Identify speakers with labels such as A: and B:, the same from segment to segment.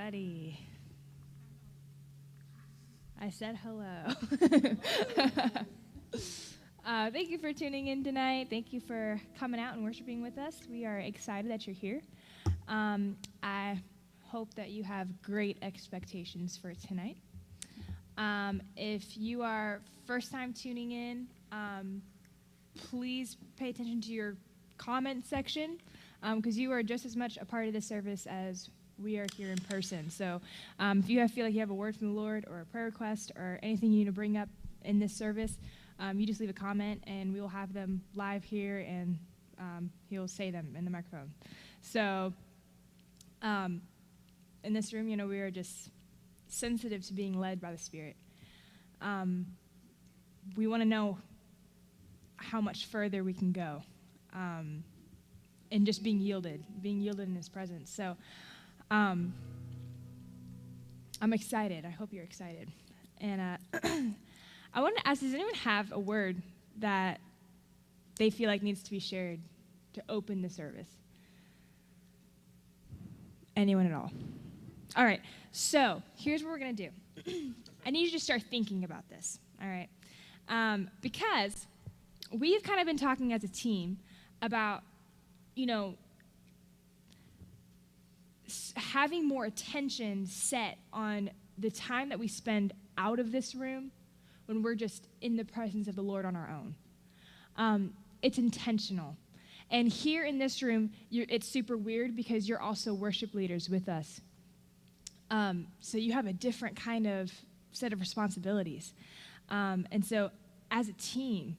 A: Alrighty. I said hello. Thank you for tuning in tonight. Thank you for coming out and worshiping with us. We are excited that you're here. I hope that you have great expectations for tonight. If you are first time tuning in, please pay attention to your comment section because you are just as much a part of the service as we are here in person. So if you feel like you have a word from the Lord or a prayer request or anything you need to bring up in this service, you just leave a comment and we will have them live here and he'll say them in the microphone. So in this room, we are just sensitive to being led by the Spirit. We want to know how much further we can go in just being yielded in His presence. So I'm excited. I hope you're excited. And I want to ask, does anyone have a word that they feel like needs to be shared to open the service? Anyone at all? All right. So here's what we're going to do. I need you to start thinking about this. All right. Because we've kind of been talking as a team about, having more attention set on the time that we spend out of this room when we're just in the presence of the Lord on our own. It's intentional. And here in this room, it's super weird because you're also worship leaders with us. So you have a different kind of set of responsibilities. And so as a team,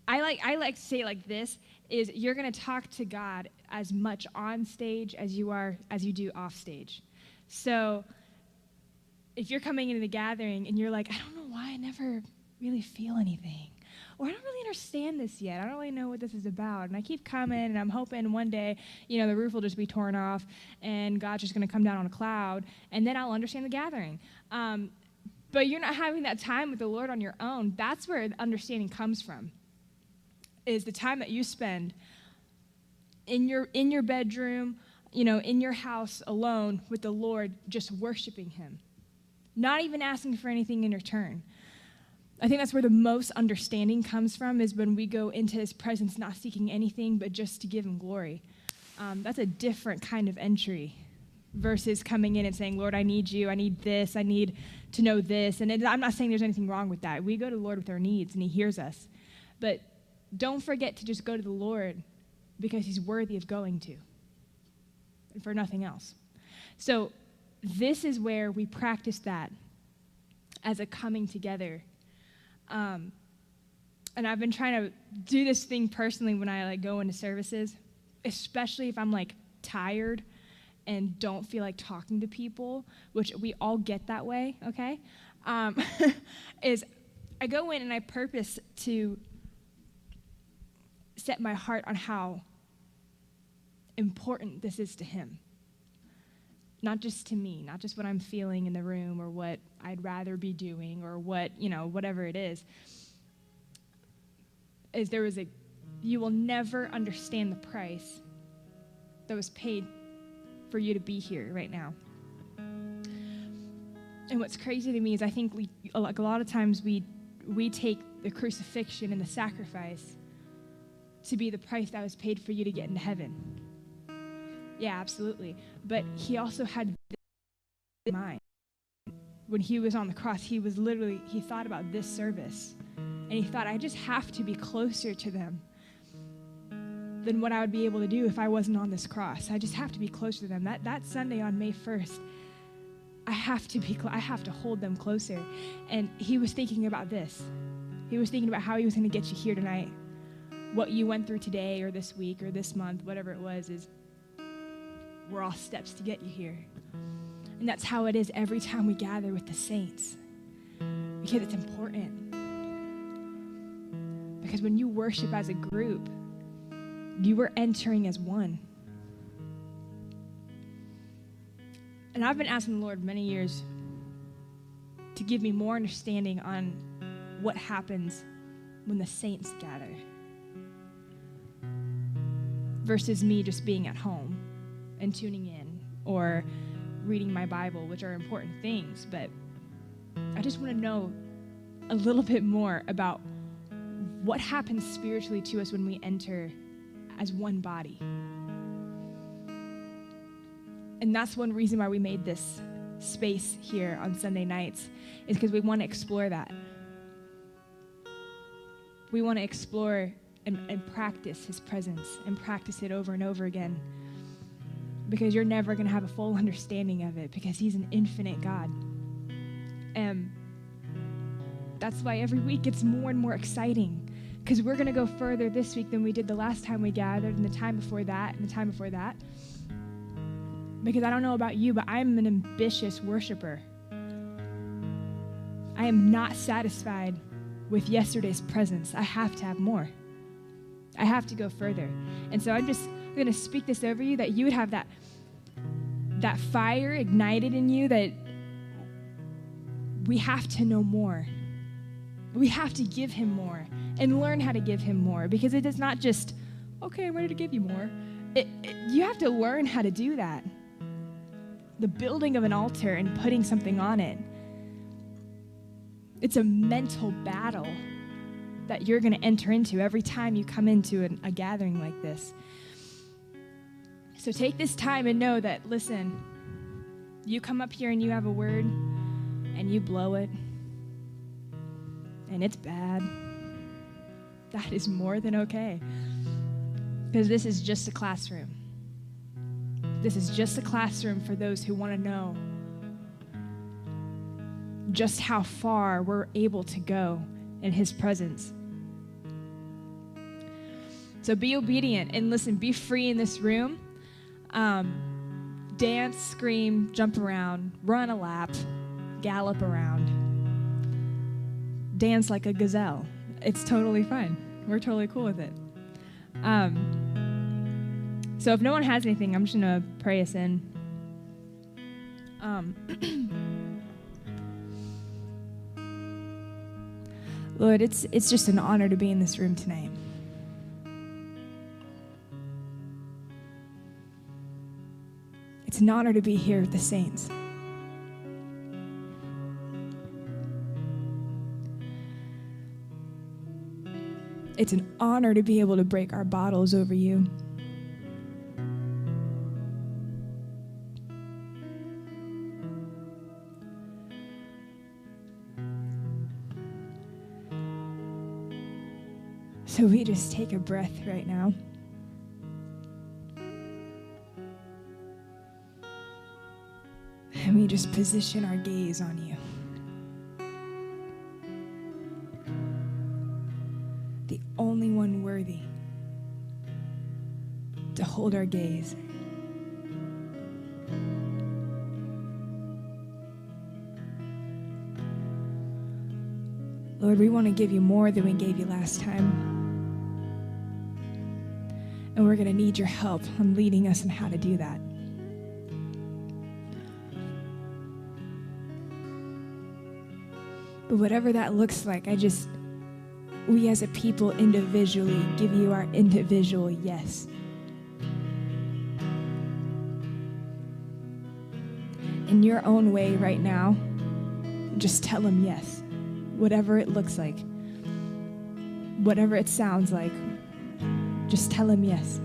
A: I like to say it like this, is you're going to talk to God as much on stage as you do off stage. So if you're coming into the gathering and you're like, I don't know why I never really feel anything, or I don't really understand this yet, I don't really know what this is about, and I keep coming and I'm hoping one day, the roof will just be torn off and God's just going to come down on a cloud and then I'll understand the gathering. But you're not having that time with the Lord on your own. That's where the understanding comes from, is the time that you spend in your bedroom, in your house alone with the Lord, just worshiping Him, not even asking for anything in return. I think that's where the most understanding comes from, is when we go into His presence not seeking anything but just to give Him glory. That's a different kind of entry versus coming in and saying, Lord, I need you, I need this, I need to know this. And I'm not saying there's anything wrong with that. We go to the Lord with our needs and He hears us. But don't forget to just go to the Lord because He's worthy of going to, and for nothing else. So this is where we practice that as a coming together. And I've been trying to do this thing personally when I go into services, especially if I'm tired and don't feel like talking to people, which we all get that way, okay? Is I go in and I purpose to set my heart on how important this is to Him. Not just to me, not just what I'm feeling in the room or what I'd rather be doing or what, whatever it is. You will never understand the price that was paid for you to be here right now. And what's crazy to me is I think a lot of times we take the crucifixion and the sacrifice to be the price that was paid for you to get into heaven. Yeah, absolutely. But He also had this in mind. When He was on the cross, He thought about this service. And He thought, I just have to be closer to them than what I would be able to do if I wasn't on this cross. I just have to be closer to them. That Sunday on May 1st, I have to hold them closer. And He was thinking about this. He was thinking about how He was going to get you here tonight. What you went through today or this week or this month, whatever it was, we're all steps to get you here. And that's how it is every time we gather with the saints. Because it's important. Because when you worship as a group, you are entering as one. And I've been asking the Lord many years to give me more understanding on what happens when the saints gather versus me just being at home and tuning in or reading my Bible, which are important things, but I just want to know a little bit more about what happens spiritually to us when we enter as one body. And that's one reason why we made this space here on Sunday nights, is because we want to explore that. We want to explore and practice his presence and practice it over and over again, because you're never going to have a full understanding of it, because he's an infinite God. And that's why every week it's more and more exciting, because we're going to go further this week than we did the last time we gathered and the time before that and the time before that. Because I don't know about you, but I'm an ambitious worshiper. I am not satisfied with yesterday's presence. I have to have more. I have to go further. And so I'm going to speak this over you, that you would have that fire ignited in you, that we have to know more. We have to give him more and learn how to give him more, because it is not just, okay, I'm ready to give you more. You have to learn how to do that. The building of an altar and putting something on it, it's a mental battle that you're going to enter into every time you come into a gathering like this. So take this time and know that, listen, you come up here and you have a word and you blow it, and it's bad. That is more than okay, because this is just a classroom. This is just a classroom for those who want to know just how far we're able to go in his presence. So be obedient and listen, be free in this room. Dance, scream, jump around, run a lap, gallop around. Dance like a gazelle. It's totally fine. We're totally cool with it. So if no one has anything, I'm just going to pray us in. Lord, it's just an honor to be in this room tonight. It's an honor to be here with the saints. It's an honor to be able to break our bottles over you. So we just take a breath right now. And we just position our gaze on you. The only one worthy to hold our gaze. Lord, we want to give you more than we gave you last time. And we're going to need your help on leading us in how to do that. But whatever that looks like, we as a people individually give you our individual yes. In your own way right now, just tell him yes. Whatever it looks like, whatever it sounds like, just tell him yes.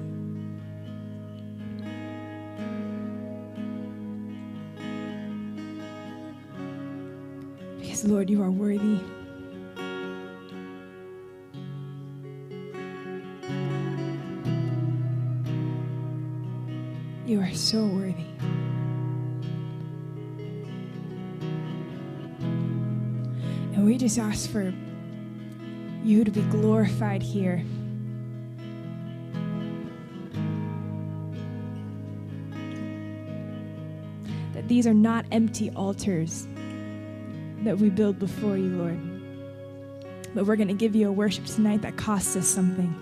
A: Because, Lord, you are worthy. You are so worthy. And we just ask for you to be glorified here. That these are not empty altars that we build before you, Lord. But we're going to give you a worship tonight that costs us something.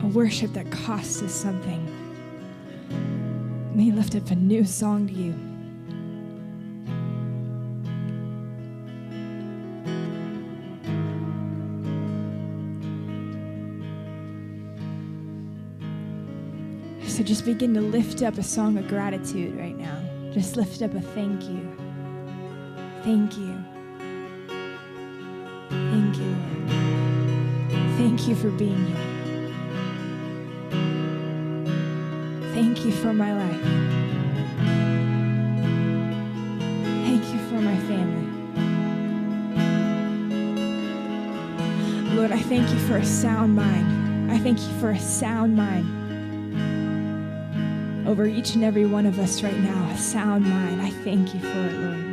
A: A worship that costs us something. May lift up a new song to you. So just begin to lift up a song of gratitude right now. Just lift up a thank you. Thank you. Thank you, Lord. Thank you for being here. Thank you for my life. Thank you for my family. Lord, I thank you for a sound mind. I thank you for a sound mind over each and every one of us right now. A sound mind. I thank you for it, Lord.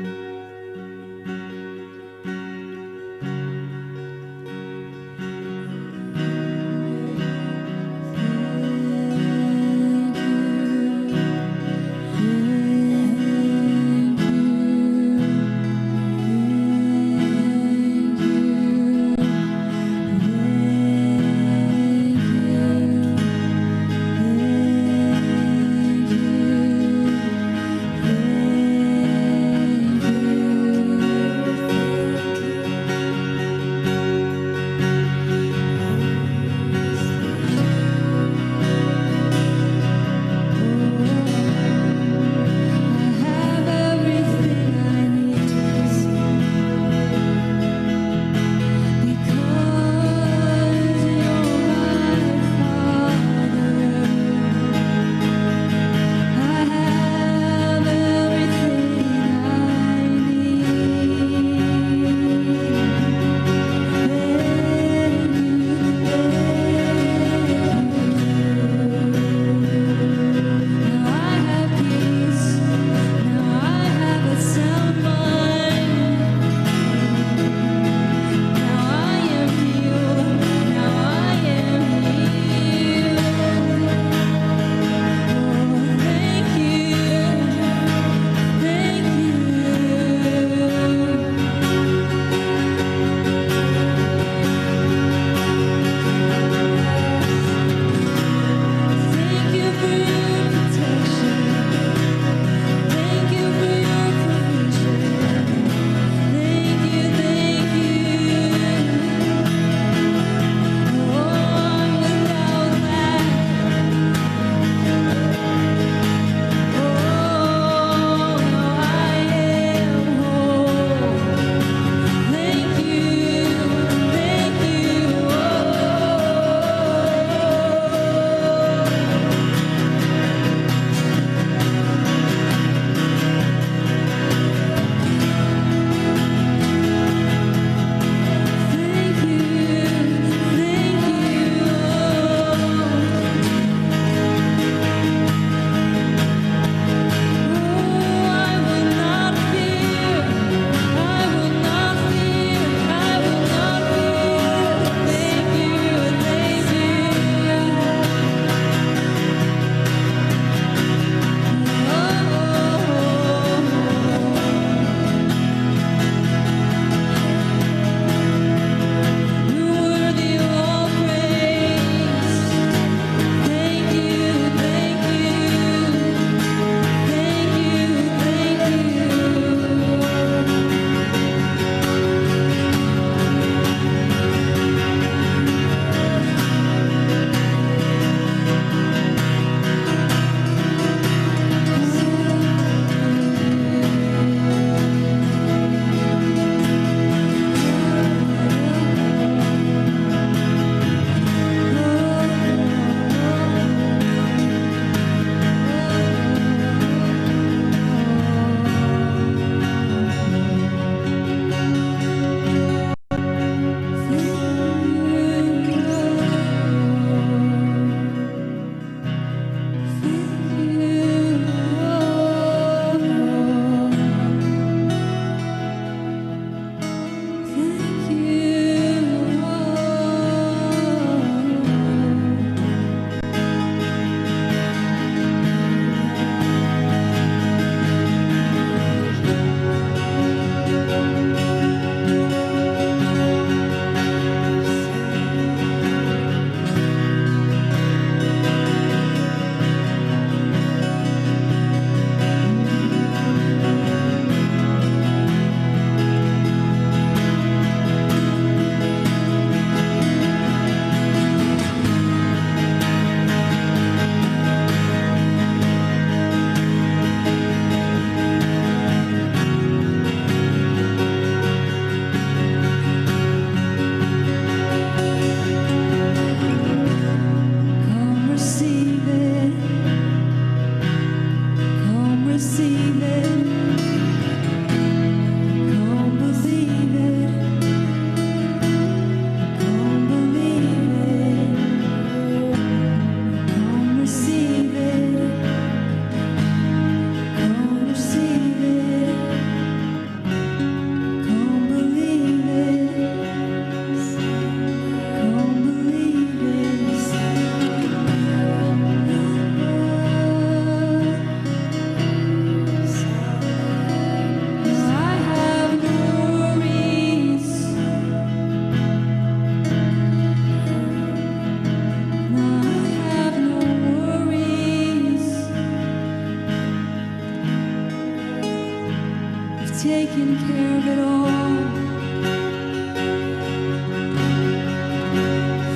B: taking care of it all.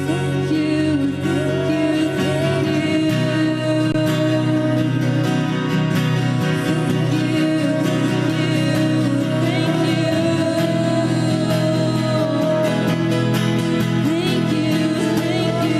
B: Thank you, thank you, thank you. Thank you, thank you, thank you. Thank you, thank you, thank you,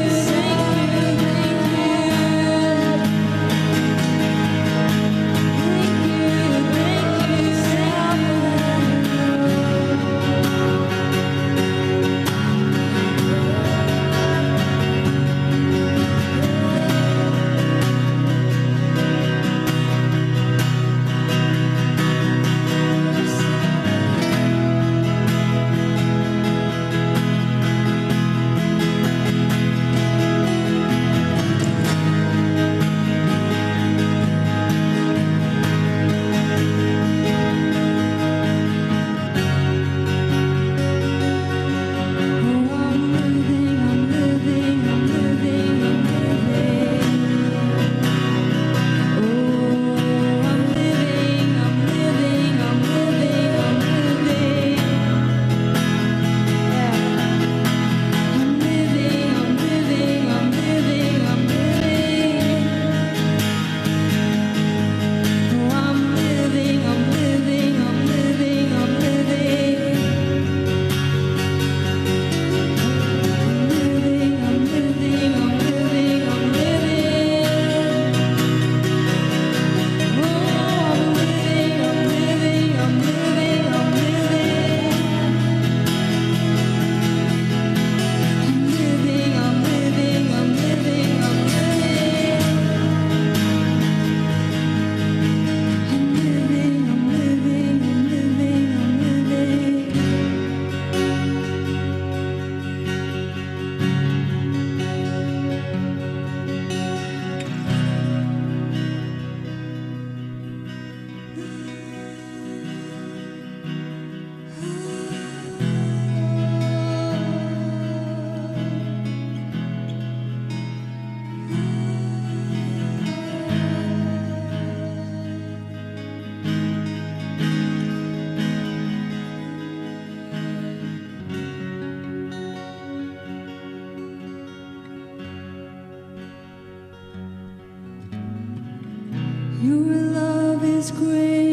B: Your love is great.